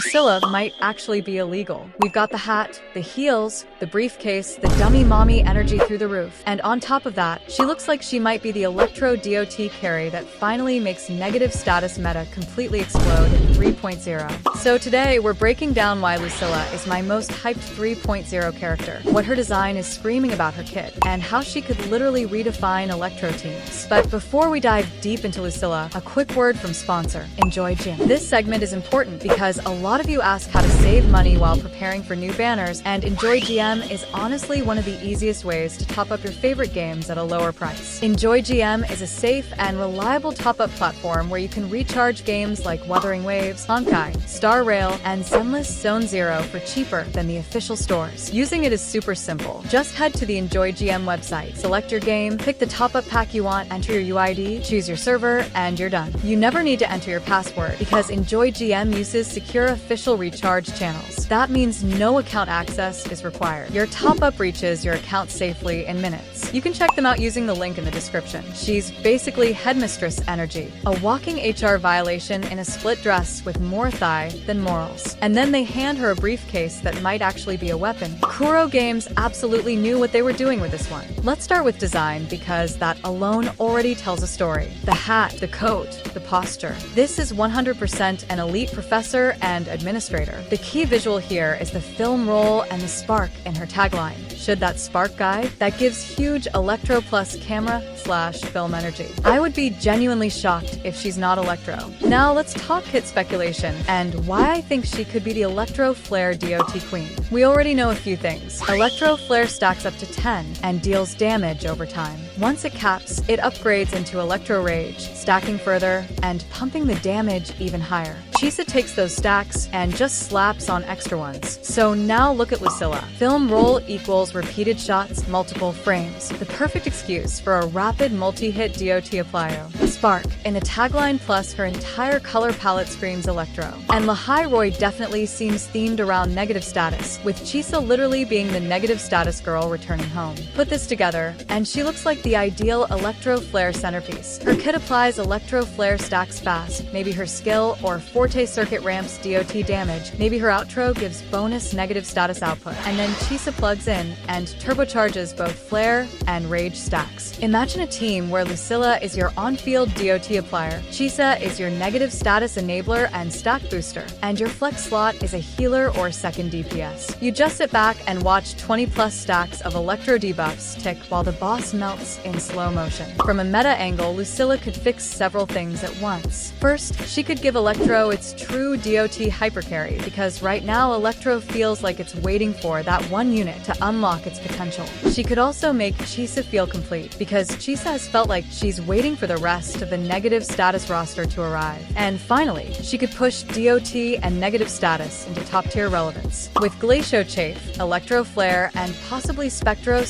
Lucilla might actually be illegal. We've got the hat, the heels, the briefcase, the dummy mommy energy through the roof. And on top of that, she looks like she might be the Electro DOT carry that finally makes negative status meta completely explode in 3.0. So today, we're breaking down why Lucilla is my most hyped 3.0 character, what her design is screaming about her kit, and how she could literally redefine Electro teams. But before we dive deep into Lucilla, a quick word from sponsor, EnjoyGM. This segment is important because a lot of you ask how to save money while preparing for new banners, and EnjoyGM is honestly one of the easiest ways to top up your favorite games at a lower price. EnjoyGM is a safe and reliable top-up platform where you can recharge games like Wuthering Waves, Honkai, Star Rail, and Sunless Zone Zero for cheaper than the official stores. Using it is super simple. Just head to the EnjoyGM website, select your game, pick the top-up pack you want, enter your UID, choose your server, and you're done. You never need to enter your password because EnjoyGM uses secure official recharge channels. That means no account access is required. Your top-up reaches your account safely in minutes. You can check them out using the link in the description. She's basically headmistress energy, a walking HR violation in a split dress with more thigh than morals. And then they hand her a briefcase that might actually be a weapon. Kuro Games absolutely knew what they were doing with this one. Let's start with design because that alone already tells a story. The hat, the coat, the posture. This is 100% an elite professor and administrator. The key visual here is the film roll and the spark in her tagline. Should that spark guide? That gives huge Electro plus camera / film energy. I would be genuinely shocked if she's not Electro. Now let's talk kit speculation and why I think she could be the Electro Flare DOT queen. We already know a few things. Electro Flare stacks up to 10 and deals damage over time. Once it caps, it upgrades into Electro Rage, stacking further and pumping the damage even higher. Chisa takes those stacks and just slaps on extra ones. So now look at Lucilla. Film roll equals repeated shots, multiple frames. The perfect excuse for a rapid multi-hit DOT applio. Spark. In the tagline plus her entire color palette screams Electro. And Roy definitely seems themed around negative status, with Chisa literally being the negative status girl returning home. Put this together, and she looks like the ideal Electro Flare centerpiece. Her kit applies Electro Flare stacks fast, maybe her skill or Forte circuit ramps DOT damage, maybe her outro gives bonus negative status output, and then Chisa plugs in and turbocharges both Flare and Rage stacks. Imagine a team where Lucilla is your on-field DOT applier, Chisa is your negative status enabler and stack booster, and your flex slot is a healer or second DPS. You just sit back and watch 20+ stacks of Electro debuffs tick while the boss melts in slow motion. From a meta angle, Lucilla could fix several things at once. First, she could give Electro its true DOT hypercarry, because right now Electro feels like it's waiting for that one unit to unlock its potential. She could also make Chisa feel complete, because Chisa has felt like she's waiting for the rest of the negative status roster to arrive. And finally, she could push DOT and negative status into top-tier relevance. With Glacio Chafe, Electro Flare, and possibly Spectro /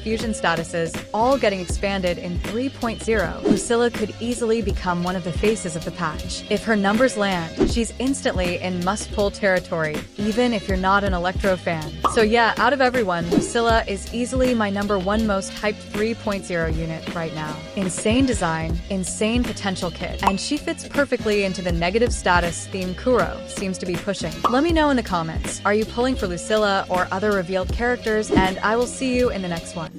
Fusion statuses all getting expanded in 3.0, Lucilla could easily become one of the faces of the patch. If her numbers land, she's instantly in must-pull territory, even if you're not an Electro fan. So yeah, out of everyone, Lucilla is easily my #1 most hyped 3.0 unit right now. Insane design, insane potential kit, and she fits perfectly into the negative status theme Kuro seems to be pushing. Let me know in the comments, are you pulling for Lucilla or other revealed characters, and I will see you in the next one.